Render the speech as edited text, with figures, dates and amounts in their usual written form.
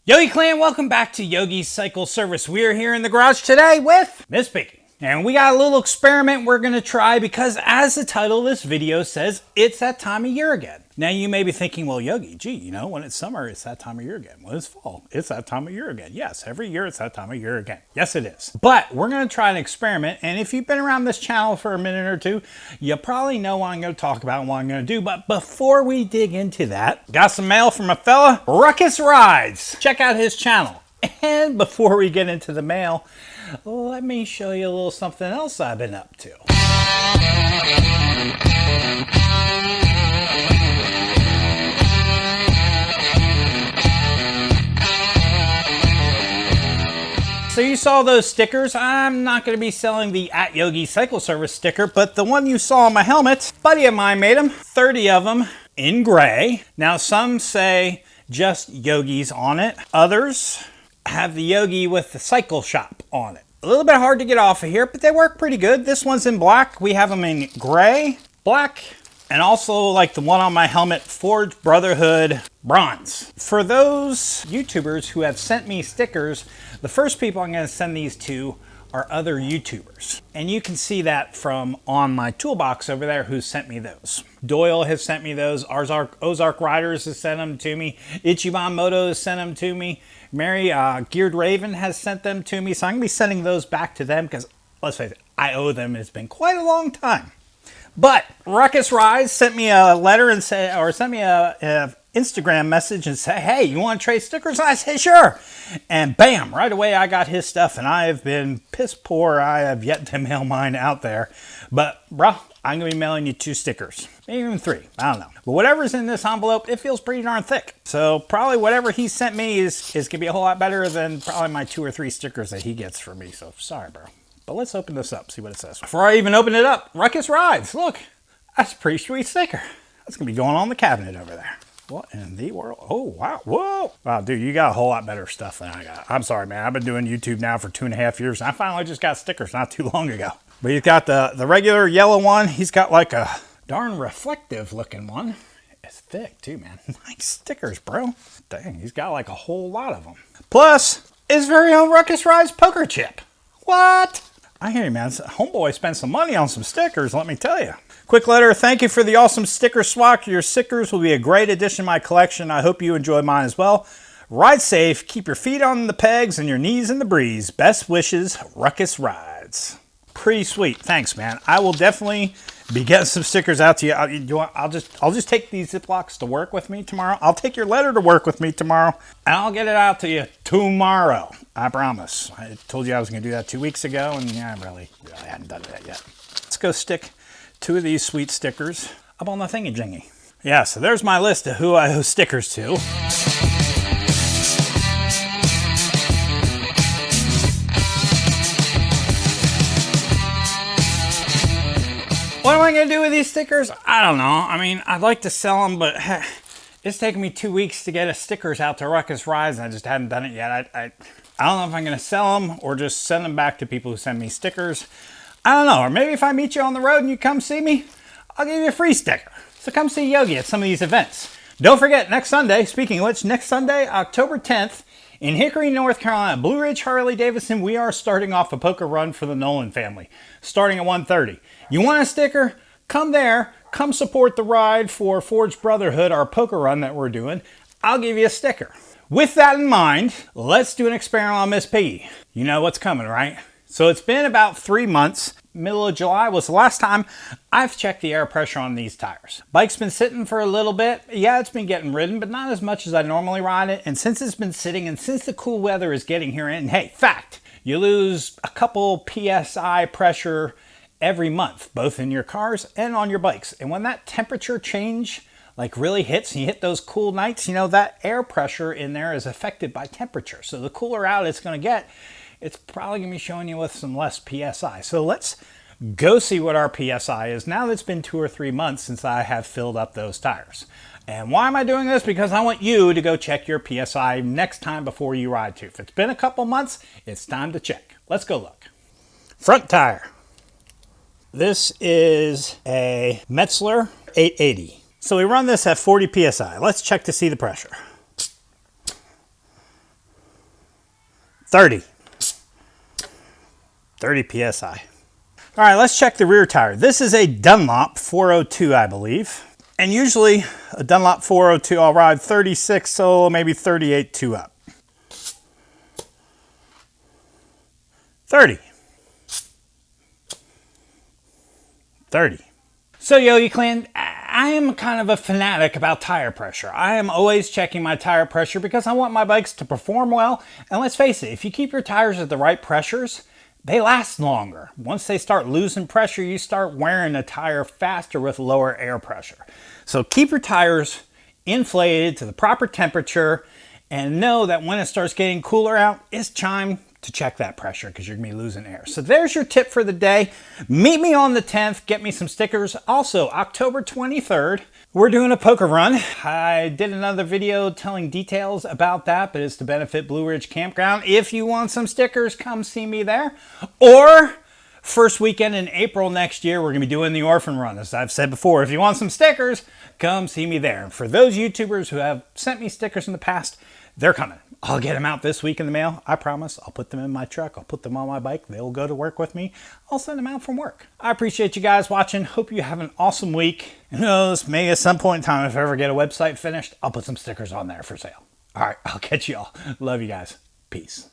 Yogi Clan, welcome back to Yogi's Cycle Service. We are here in the garage today with Miss Piggy. And we got a little experiment we're going to try because as the title of this video says, it's that time of year again. Now you may be thinking, well, Yogi, gee, you know, when it's summer, it's that time of year again. When it's fall, it's that time of year again. Yes, every year it's that time of year again. Yes, it is. But we're going to try an experiment. And if you've been around this channel for a minute or two, you probably know what I'm going to talk about and what I'm going to do. But before we dig into that, got some mail from a fella, Ruckus Rides. Check out his channel. And before we get into the mail, let me show you a little something else I've been up to. So you saw those stickers. I'm not going to be selling the @Yogi Cycle Service sticker, but the one you saw on my helmet, a buddy of mine made them, 30 of them in gray. Now some say just Yogi's on it. Others have the Yogi with the cycle shop on it. A little bit hard to get off of here, but they work pretty good. This one's in black. We have them in gray, black, and also like the one on my helmet, Forged Brotherhood bronze. For those YouTubers who have sent me stickers, the first people I'm going to send these to are other YouTubers. And you can see that from on my toolbox over there who sent me those. Doyle has sent me those. Ozark Riders has sent them to me. Ichiban Moto has sent them to me. Mary Geared Raven has sent them to me. So I'm going to be sending those back to them because, let's face it, I owe them. It's been quite a long time. But Ruckus Rides sent me a letter and said, or sent me a Instagram message and said, hey, you want to trade stickers? I said, sure. And bam, right away I got his stuff and I have been piss poor. I have yet to mail mine out there. But bro, I'm going to be mailing you 2 stickers, maybe even 3. I don't know. But whatever's in this envelope, it feels pretty darn thick. So probably whatever he sent me is going to be a whole lot better than probably my 2 or 3 stickers that he gets for me. So sorry, bro. But let's open this up, see what it says. Before I even open it up, Ruckus Rides. Look, that's a pretty sweet sticker. That's going to be going on the cabinet over there. What in the world? Oh, wow. Whoa. Wow, dude, you got a whole lot better stuff than I got. I'm sorry, man. I've been doing YouTube now for 2.5 years. And I finally just got stickers not too long ago. But he's got the regular yellow one. He's got like a darn reflective looking one. It's thick too, man. Nice stickers, bro. Dang, he's got like a whole lot of them. Plus, his very own Ruckus Rides poker chip. What? I hear you, man. Homeboy spent some money on some stickers, let me tell you. Quick letter, thank you for the awesome sticker swap. Your stickers will be a great addition to my collection. I hope you enjoy mine as well. Ride safe, keep your feet on the pegs and your knees in the breeze. Best wishes, Ruckus Rides. Pretty sweet, thanks, man. I will definitely be getting some stickers out to you. I'll just take these Ziplocs to work with me tomorrow. I'll take your letter to work with me tomorrow, and I'll get it out to you tomorrow. I promise. I told you I was going to do that 2 weeks ago, and yeah, I really hadn't done that yet. Let's go stick 2 of these sweet stickers up on the thingy-jingy. Yeah, so there's my list of who I owe stickers to. What am I going to do with these stickers? I don't know. I mean, I'd like to sell them, but it's taken me 2 weeks to get stickers out to Ruckus Rides, and I just hadn't done it yet. I don't know if I'm going to sell them or just send them back to people who send me stickers. I don't know. Or maybe if I meet you on the road and you come see me, I'll give you a free sticker. So come see Yogi at some of these events. Don't forget, next Sunday, speaking of which, next Sunday, October 10th, in Hickory, North Carolina, Blue Ridge Harley-Davidson, we are starting off a poker run for the Nolan family, starting at 1:30. You want a sticker? Come there. Come support the ride for Forged Brotherhood, our poker run that we're doing. I'll give you a sticker. With that in mind, let's do an experiment on Miss Piggy. You know what's coming, right? So it's been about 3 months. Middle of July was the last time I've checked the air pressure on these tires. Bike's been sitting for a little bit. Yeah, it's been getting ridden, but not as much as I normally ride it. And since it's been sitting and since the cool weather is getting here, and hey, fact, you lose a couple PSI pressure every month, both in your cars and on your bikes. And when that temperature change like really hits and you hit those cool nights, you know, that air pressure in there is affected by temperature. So the cooler out it's going to get, it's probably going to be showing you with some less PSI. So let's go see what our PSI is now that it's been 2 or 3 months since I have filled up those tires. And why am I doing this? Because I want you to go check your PSI next time before you ride too. If it's been a couple months, it's time to check. Let's go look. Front tire. This is a Metzler 880. So we run this at 40 PSI. Let's check to see the pressure. 30. 30 PSI. All right, let's check the rear tire. This is a Dunlop 402, I believe. And usually a Dunlop 402, I'll ride 36, so maybe 38 two up. 30. 30. So Yogi Clan, I am kind of a fanatic about tire pressure. I am always checking my tire pressure because I want my bikes to perform well. And let's face it, if you keep your tires at the right pressures, they last longer. Once they start losing pressure, you start wearing a tire faster with lower air pressure. So keep your tires inflated to the proper temperature and know that when it starts getting cooler out, it's time to check that pressure because you're gonna be losing air. So there's your tip for the day. Meet me on the 10th, get me some stickers. Also, October 23rd, we're doing a poker run. I did another video telling details about that, but it's to benefit Blue Ridge Campground. If you want some stickers, come see me there. Or first weekend in April next year, we're gonna be doing the Orphan Run. As I've said before, if you want some stickers, come see me there. And for those YouTubers who have sent me stickers in the past, they're coming. I'll get them out this week in the mail. I promise. I'll put them in my truck. I'll put them on my bike. They'll go to work with me. I'll send them out from work. I appreciate you guys watching. Hope you have an awesome week. And who knows, maybe at some point in time, if I ever get a website finished, I'll put some stickers on there for sale. All right, I'll catch you all. Love you guys. Peace.